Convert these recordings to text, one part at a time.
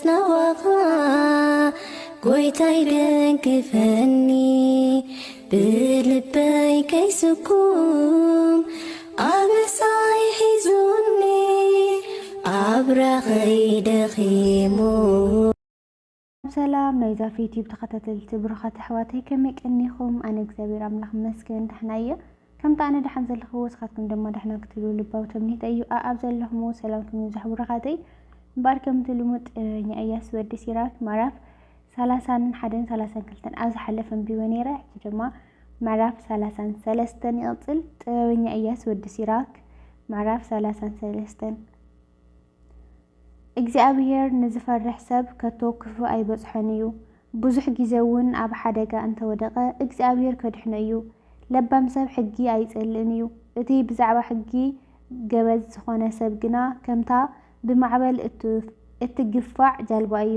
نواخا قويتاي دنكفني بلبي كيسكم أبساي حزوني أبرخي دخيمو. سلام نايزا في يوتيوب تخطتلت برخات حواتي كميك انيخم انا اكزابير املاح مسكن دحنايا كم تانا دحن زلخو وسخاتكم دما دحنا كتلو لباو تمنيت ايو ااب زلخمو سلامكم يوزح برخاتي مباركم تلمت ني اياس ودي سيراك معرف سلاسان حدن سلاسان كلتن اوز حلفن بيونيرا جما معرف سلاسان سلستن يقتل ني اياس ودي سيراك معرف سلاسان سلستن. እግዚአብሔር ንዝፈርሕ ሰብ ከቶ ክፉ ኣይበጽሖን እዩ ብዙሕ ግዜ እውን ኣብ ሓደጋ እንተወደቐ እግዚአብሔር ከድሕኖ እዩ ለባም ሰብ ሕጊ ኣይጸልእን እዩ እቲ ብዛዕባ ሕጊ ገበዝ ዝኾነ ሰብ ግና ከምታ ብማዕበል እትግፋዕ ጃልባ እዩ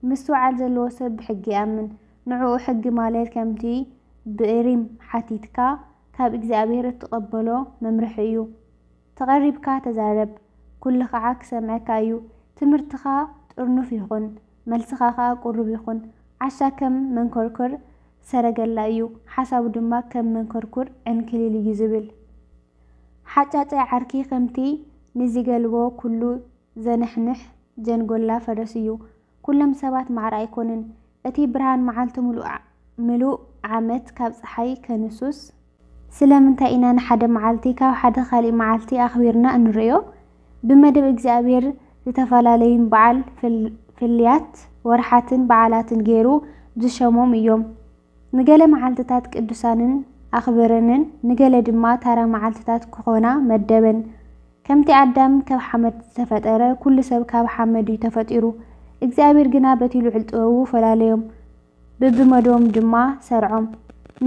ምስትውዓል ዘለዎ ሰብ ብሕጊ ይኣምን ንዕኡ ሕጊ ማለት ከምቲ ብእሪም ሓቲትካ ካብ እግዚአብሔር እትቐበሎ መምርሒ እዩ ተቐሪብካ ተዛረብ ኩሉ ከዓ ክሰምዐካ እዩ ትምህርትኻ ጥርኑፍ ይኹን መልስኻ ቁሩብ ይኹን ዓሻ ከም መንኮርኮር ሰረገላ እዩ ሓሳቡ ድማ ከም መንኮርኮር ዕንክሊል እዩ ዝብል ሓጫጫይ ዓርኪ ከምቲ ንዚገልቦ ኩሉ ዘንሕንሕ ጀንጎላ ፈረስ እዩ ኩሎም ሰባት ማዕረ ኣይኮንን እቲ ብርሃን መዓልቲ ምሉእ ዓመት ካብ ፀሓይ ከንሱስ ስለምንታይ ኢና ንሓደ መዓልቲ ካብ ሓደ ካሊእ መዓልቲ ኣኽቢርና እንርእዮ ብመደብ እግዚአብሔር ዝተፈላለዩን በዓል ፍልያት ወርሓትን በዓላትን ገይሩ ዝሸሞም እዮም ንገለ መዓልትታት ቅዱሳንን ኣኽብረንን ንገለ ድማ ታራ መዓልትታት ክኾና መደበን ከምቲ ኣዳም ካብ ሓመድ ዝተፈጠረ ኩሉ ሰብ ካብ ሓመድ እዩ ተፈጢሩ እግዚአብሔር ግና በቲ ልዑል ጥበቡ ፈላለዮም ብብመዶም ድማ ሰርዖም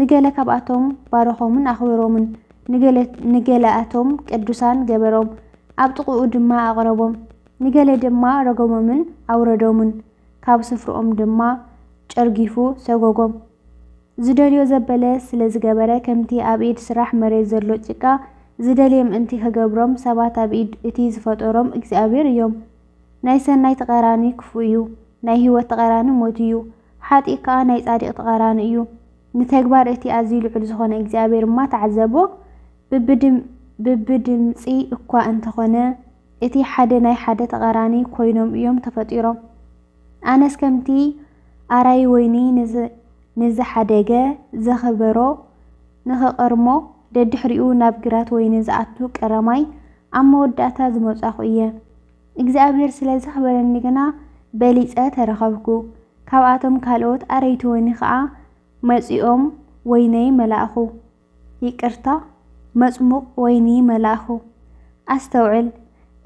ንገለ ካብኣቶም ባረኾምን ኣኽብሮምን ንገለኣቶም ቅዱሳን ገበሮም ኣብ ጥቕኡ ድማ ኣቕረቦም ንገለ ድማ ረገሞምን ኣውረዶምን ካብ ስፍርኦም ድማ ጨርጊፉ ሰጎጎም ዝደልዮ ዘበለ ስለ ዝገበረ ከምቲ ኣብ ኢድ ስራሕ መሬት ዘሎ ጭቃ ዝደልዮም እንቲ ከገብሮም ሰባት ኣብ ኢድ እቲ ዝፈጠሮም እግዚአብሔር እዮም ናይ ሰናይ ተቐራኒ ክፉ እዩ ናይ ህይወት ተቐራኒ ሞት እዩ ሓጢእ ከዓ ናይ ጻድቕ ተቐራኒ እዩ ንተግባር እቲ ኣዝዩ ልዑል ዝኾነ እግዚአብሔር እማ ተዓዘቦ ብብድምፂ እኳ እንተኾነ እቲ ሓደ ናይ ሓደ ተቐራኒ ኮይኖም እዮም ተፈጢሮም ኣነስ ከምቲ ኣራይ ወይኒ ንዝሓደገ ዘኸበሮ ንኽቐርሞ ደድሕሪኡ ናብ ግራት ወይኒ ዝኣቱ ቀረማይ ኣብ መወዳእታ ዝመጻኹ እየ እግዚአብሔር ስለ ዘኽበረኒ ግና በሊፀ ተረኸብኩ ካብኣቶም ካልኦት ኣረይቲ ወይኒ ከዓ መጺኦም ወይነይ መላእኹ ይቅርታ መጽሙቕ ወይኒ መላእኹ ኣስተውዕል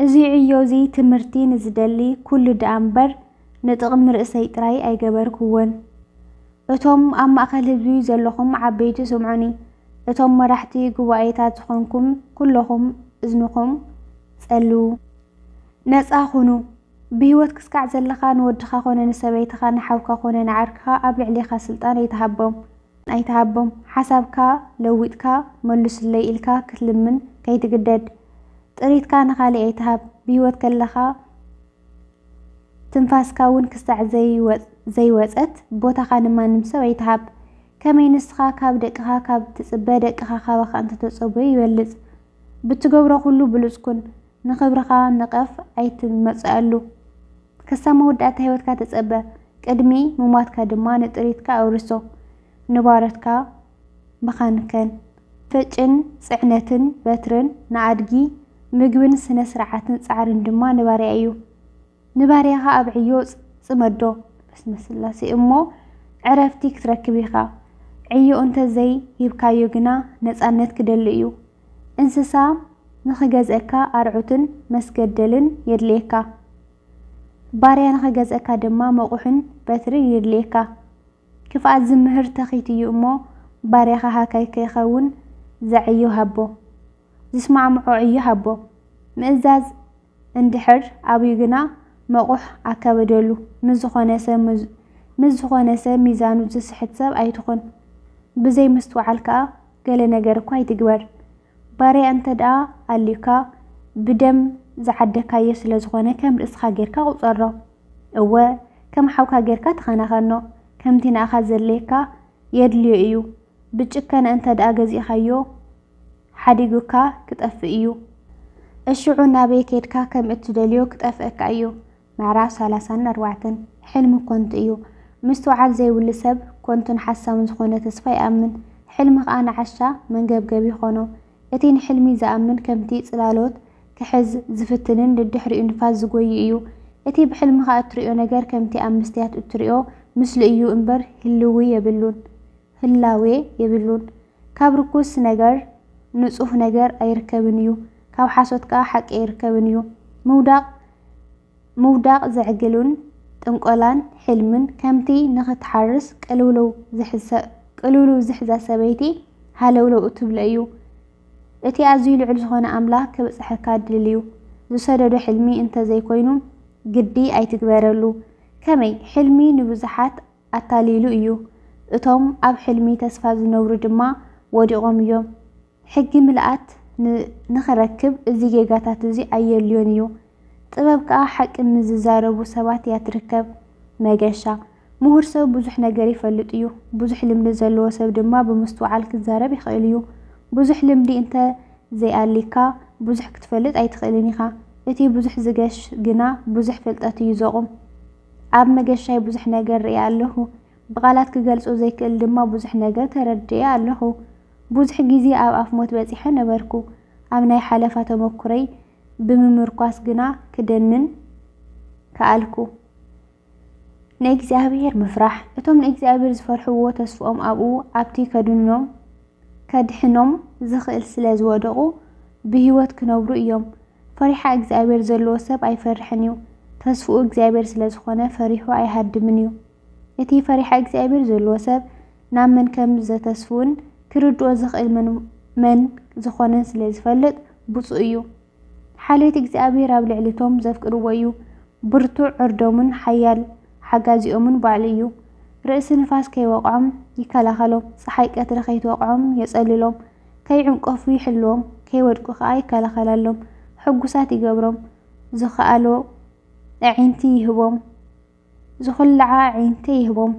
እዚ ዕዮዚ ትምህርቲ ንዝደሊ ኩሉ ደኣ እምበር ንጥቕሚ ርእሰይ ጥራይ ኣይገበርክዎን እቶም ኣብ ማእኸል ህዝቢ ዘለኹም ዓበይቲ ስምዑኒ እቶም መራሕቲ ጉባኤታት ዝኾንኩም ኩለኹም እዝንኹም ጸልዉ ነፃኹኑ ብህይወት ክስካዕ ዘለኻ ንወድኻ ኮነ ንሰበይትኻ ንሓውካ ኮነ ንዓርክኻ ኣብ ልዕሊኻ ስልጣን ኣይተሃቦም ሓሳብካ ለዊጥካ መልሱለይ ኢልካ ክትልምን ከይትግደድ ጥሪትካ ንኻሊእ ኣይተሃብ ብህይወት ከለኻ ትንፋስካ እውን ክሳዕ ዘይወፀት ቦታኻ ንማንም ሰብ ኣይተሃብ ከመይ ንስኻ ካብ ደቅኻ ካብ ትጽበ ደቅኻ ካባኻ እንተተጸበዩ ይበልጽ ብትገብሮ ኩሉ ብሉጽ ኩን ንኽብርኻ ንቐፍ ኣይትመጽአሉ ክሳብ መወዳእታ ህይወትካ ተጸበ ቅድሚ ምሟትካ ድማ ንጥሪትካ ኣውርሶ ንባረትካ መኻንከን ፍጭን ጽዕነትን በትርን ንኣድጊ ምግብን ስነ ስርዓትን ጻዕርን ድማ ንባርያ እዩ ንባርያኻ ኣብ ዕዮ ጽመዶ በስመ ስላሴ እሞ ዕረፍቲ ክትረክብ ኢኻ ዕዮ እንተዘይ ሂብካዮ ግና ነፃነት ክደሊ እዩ እንስሳ ንኽገዝአካ ኣርዑትን መስገደልን የድልየካ ባርያ ንኽገዝአካ ድማ መቑሕን በትርን የድልየካ ክፍኣት ዝምህር ተኺት እዩ እሞ ባርያኻ ሃካይ ከይኸውን ዘዕዮ ሃቦ ዝስማዕምዖ ዕዮ ሃቦ ምእዛዝ እንድሕር ኣብዩ ግና መቑሕ ኣካበደሉ ምዝኾነ ሰብ ሚዛኑ ዝስሕት ሰብ ኣይትኾን ብዘይ ምስትውዓል ከዓ ገለ ነገር እኳ ኣይትግበር ባርያ እንተ ደኣ ኣልዩካ ብደም ዝዓደካዮ ስለ ዝኾነ ከም ርእስኻ ጌርካ ቁፀሮ እወ ከም ሓውካ ጌርካ ተኸናኸኖ ከምቲ ንኣኻ ዘለካ የድልዮ እዩ ብጭከነ እንተ ደኣ ገዚእኻዮ ሓዲጉካ ክጠፍእ እዩ እሽዑ ናበይ ከድካ ከም እትደልዮ ክጠፍአካ እዩ ምዕራፍ 34 ሕልሚ ኮንቱ እዩ ምስትውዓል ዘይብሉ ሰብ ኮንቱን ሓሳብን ዝኾነ ተስፋ ይኣምን ሕልሚ ከዓ ንዓሻ መንገብገብ ይኾኖ እቲ ንሕልሚ ዝኣምን ከምቲ ጽላሎት ክሕዝ ዝፍትንን ድድሕሪኡ ንፋስ ዝጎይ እዩ እቲ ብሕልምኻ እትሪኦ ነገር ከምቲ ኣብ መስትያት እትሪኦ ምስሊ እዩ እምበር ህላዌ የብሉን ካብ ርኩስ ነገር ንጹህ ነገር ኣይርከብን እዩ ካብ ሓሶት ከዓ ሓቂ ኣይርከብን እዩ ምውዳቕ ዘዕግሉን ጥንቆላን ሕልምን ከምቲ ንኽትሓርስ ቅልውልው ዝሕዛ ሰበይቲ ሃለውለው እትብለ እዩ እቲ ኣዝዩ ልዑል ዝኾነ ኣምላኽ ክብጽሐካ ድል እዩ ዝሰደዶ ሕልሚ እንተዘይኮይኑ ግዲ ኣይትግበረሉ ከመይ ሕልሚ ንብዙሓት ኣታሊሉ እዩ እቶም ኣብ ሕልሚ ተስፋ ዝነብሩ ድማ ወዲቖም እዮም ሕጊ ምልኣት ንኽረክብ እዚ ጌጋታት እዚ ኣየልዮን እዩ ጥበብ ከዓ ሓቂ ምዝዛረቡ ሰባት እያ ትርከብ መገሻ ምሁር ሰብ ብዙሕ ነገር ይፈልጥ እዩ ብዙሕ ልምዲ ዘለዎ ሰብ ድማ ብምስትውዓል ክዛረብ ይኽእል እዩ ብዙሕ ልምዲ እንተ ዘይኣሊካ ብዙሕ ክትፈልጥ ኣይትኽእልን ኢኻ እቲ ብዙሕ ዝገሽ ግና ብዙሕ ፍልጠት እዩ ዘቑም ኣብ መገሻይ ብዙሕ ነገር ሪአ ኣለኹ ብቓላት ክገልጾ ዘይክእል ድማ ብዙሕ ነገር ተረድየ ኣለኹ ብዙሕ ግዜ ኣብ ኣፍ ሞት በፂሐ ነበርኩ ኣብ ናይ ሓለፋ ተመኩረይ ብምምርኳስ ግና ክደንን ከኣልኩ ንእግዚኣብሔር ምፍራሕ እቶም ንእግዚኣብሔር ዝፈርሕዎ ተስፍኦም ኣብኡ ኣብቲ ከድሕኖም ዝኽእል ስለ ዝወደቑ ብሂወት ክነብሩ እዮም ፈሪሓ እግዚአብሔር ዘለዎ ሰብ ኣይፈርሕን እዩ ተስፍኡ እግዚአብሔር ስለ ዝኾነ ፈሪሑ ኣይሃድምን እዩ እቲ ፈሪሓ እግዚአብሔር ዘለዎ ሰብ ናብ መን ከም ዘተስፉን ክርድኦ ዝኽእል መን ዝኾነን ስለ ዝፈልጥ ብፁዕ እዩ ሓልዮት እግዚአብሔር ኣብ ልዕሊቶም ዘፍቅርዎ እዩ ብርቱዕ ዕርዶምን ሓያል ሓጋዚኦምን ባዕሉ እዩ ርእሲ ንፋስ ከይወቕዖም ይከላኸሎም ፀሓይ ቀትሪ ከይትወቕዖም የጸልሎም ከይዕንቀፉ ይሕልዎም ከይወድቁ ከዓ ይከላኸለሎም ሕጉሳት ይገብሮም ዝኽኣሎ ኣዒንቲ ይህቦም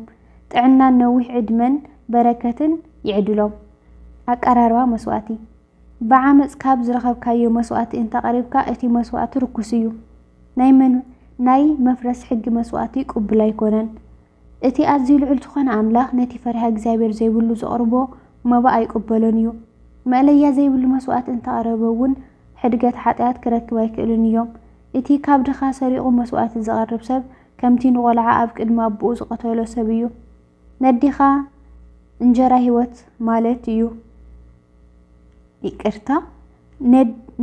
ጥዕናን ነዊሕ ዕድመን በረከትን ይዕድሎም ኣቀራርባ መስዋእቲ ብዓመፅ ካብ ዝረኸብካዮ መስዋእቲ እንተቐሪብካ እቲ መስዋእቲ ርኩስ እዩ ናይ መፍረስ ሕጊ መስዋእቲ ቅቡል ኣይኮነን እቲ ኣዝዩ ልዑል ዝኾነ ኣምላኽ ነቲ ፈሪሃ እግዚአብሔር ዘይብሉ ዘቕርቦ መባ ኣይቅበሎን እዩ መእለያ ዘይብሉ መስዋእቲ እንተቐረበ እውን ሕድገት ሓጢኣት ክረክብ ኣይክእልን እዮም እቲ ካብ ድኻ ሰሪቑ መስዋእቲ ዘቐርብ ሰብ ከምቲ ንቆልዓ ኣብ ቅድሚ ኣቦኡ ዝቐተሎ ሰብ እዩ ነዲኻ እንጀራ ህይወት ማለት እዩ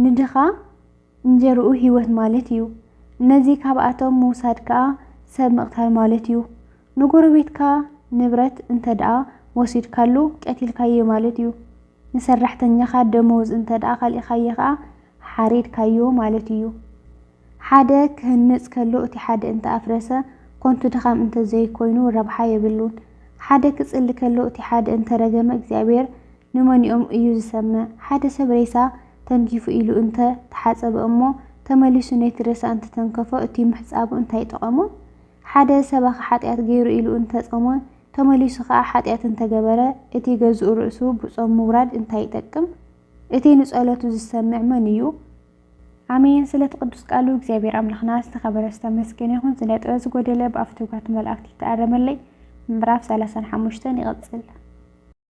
ንድኻ እንጀርኡ ህይወት ማለት እዩ ነዚ ካብኣቶም ምውሳድ ከዓ ሰብ ምቕታል ማለት እዩ ንጎረቤትካ ንብረት እንተ ደኣ ወሲድካሉ ቀቲልካዮ ማለት እዩ ንሰራሕተኛኻ ደመወዝ እንተ ደኣ ካሊእኻዮ ከዓ ሓሪድካዮ ማለት እዩ ሓደ ክህንጽ ከሎ እቲ ሓደ እንተ ኣፍረሰ ኮንቱ ድኻም እንተ ዘይኮይኑ ረብሓ የብሉን ሓደ ክጽሊ ከሎ እቲ ሓደ እንተ ረገመ እግዚአብሔር ንመኒኦም እዩ ዝሰምዕ ሓደ ሰብ ሬሳ ተንኪፉ ኢሉ እንተ ተሓጸበ እሞ ተመሊሱ ነቲ ሬሳ እንተ ተንከፎ እቲ ምሕጻቡ እንታይ ጠቐሞ ሓደ ሰባኺ ሓጢኣት ገይሩ ኢሉ እንተ ጾመ ተመሊሱ ከዓ ሓጢኣት እንተገበረ እቲ ገዝኡ ርእሱ ብጾም ምውራድ እንታይ ይጠቅም እቲ ንጸሎቱ ዝሰምዕ መን እዩ ኣሜን ስለት ቅዱስ ቃሉ እግዚአብሔር ኣምላኽና ዝተኸበረ ዝተመስገነ ይኹን ስለ ጥበብ ዝጎደለ ብኣፍትውጋት መላእክቲ ተኣረመለይ ምዕራፍ 35 ይቐጽል